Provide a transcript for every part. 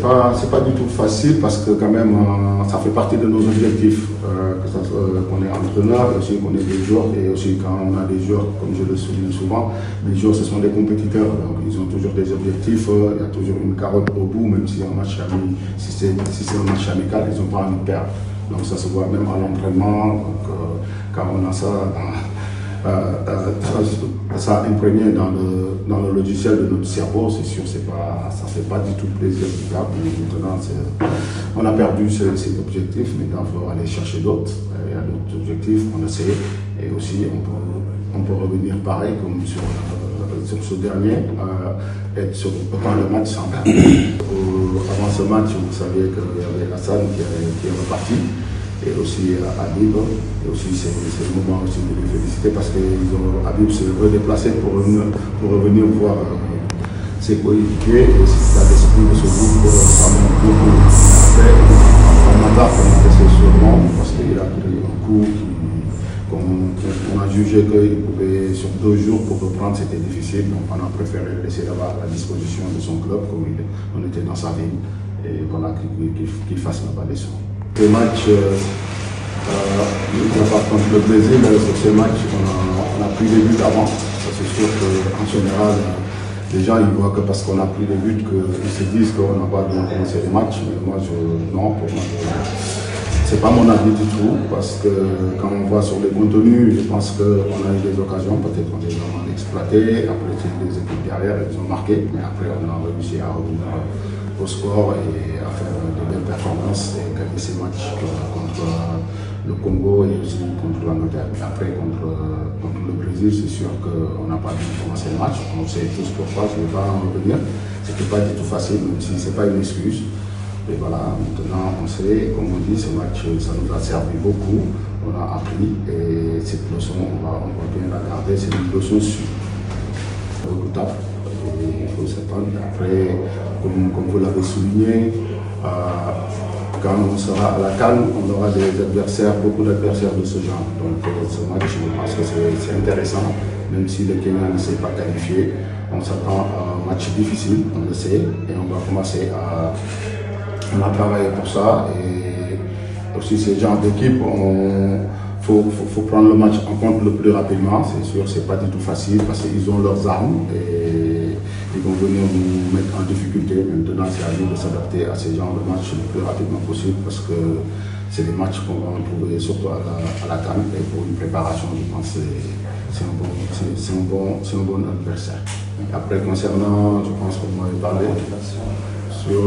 pas du tout facile parce que quand même, ça fait partie de nos objectifs, que ça soit qu'on est entraîneur, et aussi qu'on est des joueurs, et aussi quand on a des joueurs, comme je le souligne souvent, les joueurs ce sont des compétiteurs, donc ils ont toujours des objectifs, il y a toujours une carotte au bout, même si si c'est un match amical, ils n'ont pas envie de perdre. Donc ça se voit même à l'entraînement, quand on a ça ça imprégné dans le logiciel de notre cerveau, c'est sûr, ça ne fait pas du tout plaisir du cap. Maintenant, on a perdu cet objectif, maintenant il faut aller chercher d'autres. Il y a d'autres objectifs, on le sait, et aussi on peut revenir pareil comme sur ce dernier, être sur autant le match sans perdre. Avant ce match, vous saviez qu'il y avait Hassan qui est reparti. Et aussi Habib, et aussi c'est le moment aussi de les féliciter parce que Habib s'est redéplacé pour revenir voir ses coéquipiers, et l'esprit de ce groupe, ça montre beaucoup. Après, on a testé sûrement parce qu'il a pris un coup qu'on a jugé qu'il pouvait, sur 2 jours pour reprendre, c'était difficile, donc on a préféré le laisser là-bas à la disposition de son club, comme on était dans sa ville, et voilà, qu'il fasse là-bas les soins. Ce match, contre le Brésil, sur ce match, on a pris des buts avant. C'est sûr qu'en général, les gens ils voient que parce qu'on a pris des buts, qu'ils se disent qu'on n'a pas bien commencé le match. Mais moi, non, pour moi, c'est pas mon avis du tout. Parce que quand on voit sur les contenus, je pense qu'on a eu des occasions, peut-être qu'on les a exploitées. Après, les équipes derrière, elles ont marqué. Mais après, on a réussi à revenir au score et à faire de belles performances et gagner ces matchs contre le Congo et aussi contre l'Angleterre. Après, contre le Brésil, c'est sûr qu'on n'a pas bien commencé le match. On sait tous pourquoi, je ne vais pas en revenir. C'était pas du tout facile, même si ce n'est pas une excuse. Et voilà, maintenant on sait, comme on dit, ce match, ça nous a servi beaucoup. On a appris et cette leçon, on va bien la garder. C'est une leçon sûre. Redoutable. Il faut s'attendre. Après, comme vous l'avez souligné, quand on sera à la CAN, on aura beaucoup d'adversaires de ce genre. Donc ce match, je pense que c'est intéressant, même si le Kenya ne s'est pas qualifié. On s'attend à un match difficile, on le sait, et on va commencer on a travaillé pour ça. Et aussi ce genre d'équipe, faut prendre le match en compte le plus rapidement. C'est sûr, c'est pas du tout facile parce qu'ils ont leurs armes et ils vont venir nous mettre en difficulté. Maintenant, c'est à nous de s'adapter à ces genres de matchs le plus rapidement possible parce que c'est des matchs qu'on va retrouver surtout à la CAN, et pour une préparation, je pense que c'est un bon adversaire. Après, concernant, je pense que vous m'avez parlé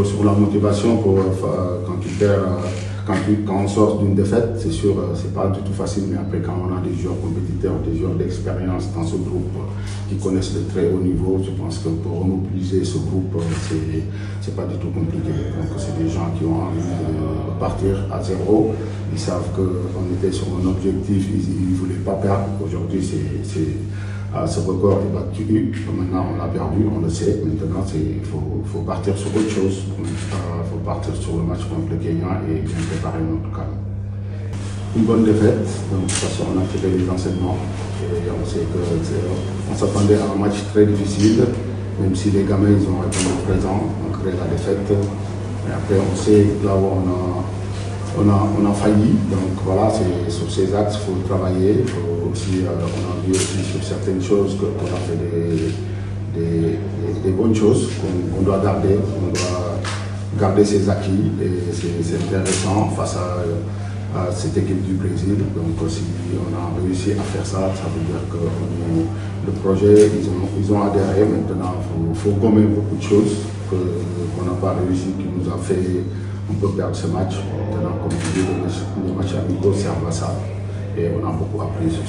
sur la motivation pour quand on sort d'une défaite, c'est sûr, c'est pas du tout facile, mais après quand on a des joueurs compétiteurs, des joueurs d'expérience dans ce groupe qui connaissent le très haut niveau, je pense que pour remobiliser ce groupe, c'est pas du tout compliqué. Donc c'est des gens qui ont envie de partir à zéro, ils savent qu'on était sur un objectif, ils ne voulaient pas perdre. Aujourd'hui, ce record est battu, maintenant on l'a perdu, on le sait. Maintenant, il faut partir sur autre chose. Il faut partir sur le match contre le Kenya et bien préparer notre camp. Une bonne défaite, donc de toute façon on a tiré les enseignements et on sait qu'on s'attendait à un match très difficile, même si les gamins ils ont répondu présent, malgré la défaite. Mais après on sait là où on a failli, donc voilà, c'est sur ces axes qu'il faut travailler. On a vu aussi sur certaines choses qu'on a fait des bonnes choses qu'on doit garder. On doit garder ses acquis et c'est intéressant face à cette équipe du Brésil. Donc si on a réussi à faire ça, ça veut dire que le projet, ils ont adhéré. Maintenant, il faut gommer beaucoup de choses qu'on n'a pas réussi, qui nous a fait un peu perdre ce match. Maintenant, comme je dis, les matchs amicaux servent à ça et on a beaucoup appris sur ça.